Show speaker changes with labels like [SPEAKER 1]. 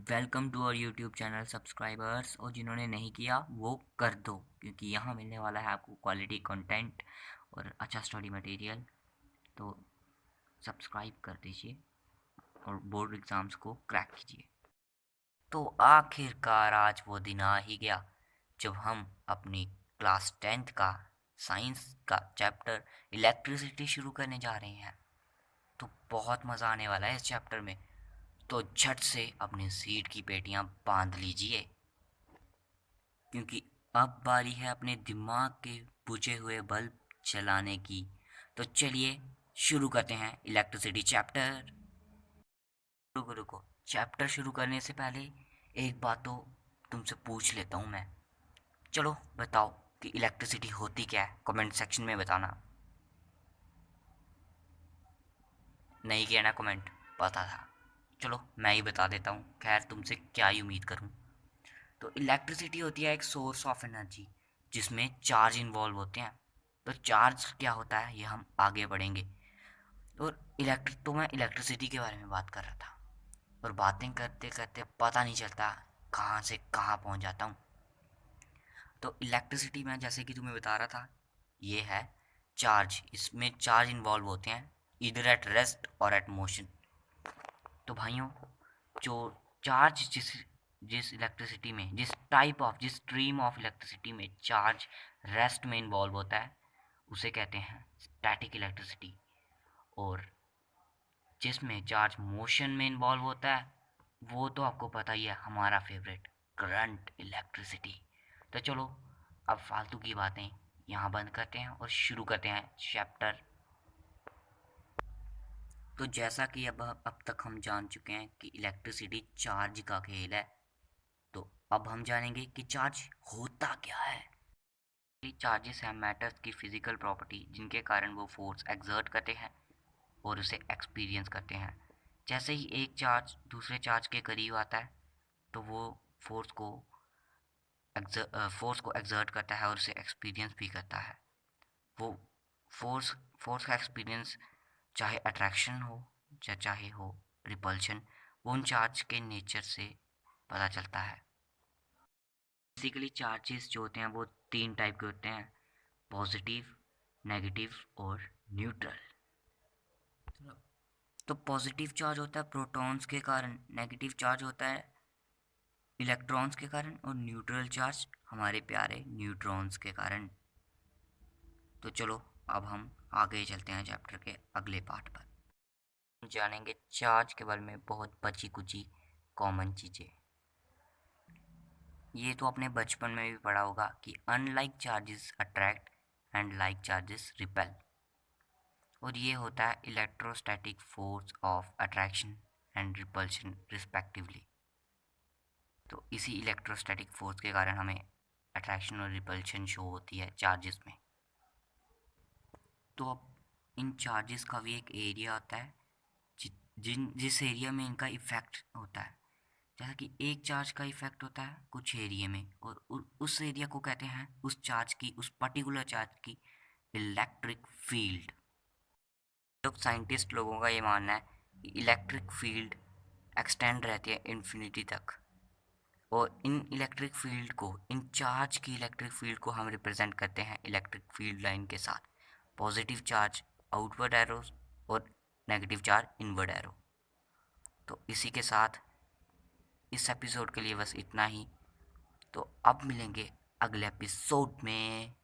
[SPEAKER 1] Welcome to our YouTube channel subscribers, और जिन्होंने नहीं किया वो कर दो, क्योंकि यहाँ मिलने वाला है आपको क्वालिटी कंटेंट और अच्छा स्टडी मटेरियल। तो सब्सक्राइब कर दीजिए और बोर्ड एग्ज़ाम्स को क्रैक कीजिए। तो आखिरकार आज वो दिन आ ही गया जब हम अपनी क्लास 10th का साइंस का चैप्टर इलेक्ट्रिसिटी शुरू करने जा रहे हैं। तो बहुत मज़ा आने वाला है इस चैप्टर में। तो झट से अपनी सीट की पेटियां बांध लीजिए, क्योंकि अब बारी है अपने दिमाग के बुझे हुए बल्ब चलाने की। तो चलिए शुरू करते हैं इलेक्ट्रिसिटी चैप्टर। रुको रुको, चैप्टर शुरू करने से पहले एक बात तो तुमसे पूछ लेता हूँ मैं। चलो बताओ कि इलेक्ट्रिसिटी होती क्या है, कमेंट सेक्शन में बताना। नहीं किया ना कमेंट, पता था। चलो मैं ही बता देता हूँ, खैर तुमसे क्या ही उम्मीद करूँ। तो इलेक्ट्रिसिटी होती है एक सोर्स ऑफ एनर्जी जिसमें चार्ज इन्वॉल्व होते हैं। तो चार्ज क्या होता है ये हम आगे बढ़ेंगे। और मैं इलेक्ट्रिसिटी के बारे में बात कर रहा था, और बातें करते करते पता नहीं चलता कहाँ से कहाँ पहुँच जाता हूँ। तो इलेक्ट्रिसिटी में जैसे कि तुम्हें बता रहा था, ये है चार्ज। इसमें चार्ज इन्वॉल्व होते हैं इधर एट रेस्ट और एट मोशन। तो भाइयों, जो चार्ज जिस जिस इलेक्ट्रिसिटी में जिस स्ट्रीम ऑफ इलेक्ट्रिसिटी में चार्ज रेस्ट में इन्वॉल्व होता है उसे कहते हैं स्टैटिक इलेक्ट्रिसिटी। और जिसमें चार्ज मोशन में इन्वॉल्व होता है वो तो आपको पता ही है, हमारा फेवरेट करंट इलेक्ट्रिसिटी। तो चलो अब फालतू की बातें यहाँ बंद करते हैं और शुरू करते हैं चैप्टर। तो जैसा कि अब तक हम जान चुके हैं कि इलेक्ट्रिसिटी चार्ज का खेल है, तो अब हम जानेंगे कि चार्ज होता क्या है। चार्जेस हैं मैटर्स की फिजिकल प्रॉपर्टी जिनके कारण वो फोर्स एक्सर्ट करते हैं और उसे एक्सपीरियंस करते हैं। जैसे ही एक चार्ज दूसरे चार्ज के करीब आता है तो वो फोर्स को एक्सर्ट करता है और उसे एक्सपीरियंस भी करता है। वो फोर्स फोर्स का एक्सपीरियंस चाहे अट्रैक्शन हो या चाहे हो रिपल्शन, वो उन चार्ज के नेचर से पता चलता है। बेसिकली चार्जेस जो होते हैं वो तीन टाइप के होते हैं, पॉजिटिव, नेगेटिव और न्यूट्रल। तो पॉजिटिव चार्ज होता है प्रोटॉन्स के कारण, नेगेटिव चार्ज होता है इलेक्ट्रॉन्स के कारण, और न्यूट्रल चार्ज हमारे प्यारे न्यूट्रॉन्स के कारण। तो चलो अब हम आगे चलते हैं चैप्टर के अगले पार्ट पर। हम जानेंगे चार्ज के बारे में बहुत बची कुची कॉमन चीज़ें। ये तो आपने बचपन में भी पढ़ा होगा कि unlike charges attract and like charges repel. और ये होता है electrostatic force of attraction and repulsion respectively. तो इसी इलेक्ट्रोस्टैटिक फोर्स के कारण हमें अट्रैक्शन और रिपल्शन शो होती है चार्जेस में। तो अब इन चार्जेस का भी एक एरिया होता है जिस एरिया में इनका इफ़ेक्ट होता है। जैसा कि एक चार्ज का इफ़ेक्ट होता है कुछ एरिया में, और उस एरिया को कहते हैं उस पर्टिकुलर चार्ज की इलेक्ट्रिक फील्ड। लोग साइंटिस्ट लोगों का ये मानना है कि इलेक्ट्रिक फील्ड एक्सटेंड रहती है इन्फिनिटी तक, और इन चार्ज की इलेक्ट्रिक फील्ड को हम रिप्रेजेंट करते हैं इलेक्ट्रिक फील्ड लाइन के साथ। पॉजिटिव चार्ज आउटवर्ड एरोज और नेगेटिव चार्ज इनवर्ड एरो। तो इसी के साथ इस एपिसोड के लिए बस इतना ही। तो अब मिलेंगे अगले एपिसोड में।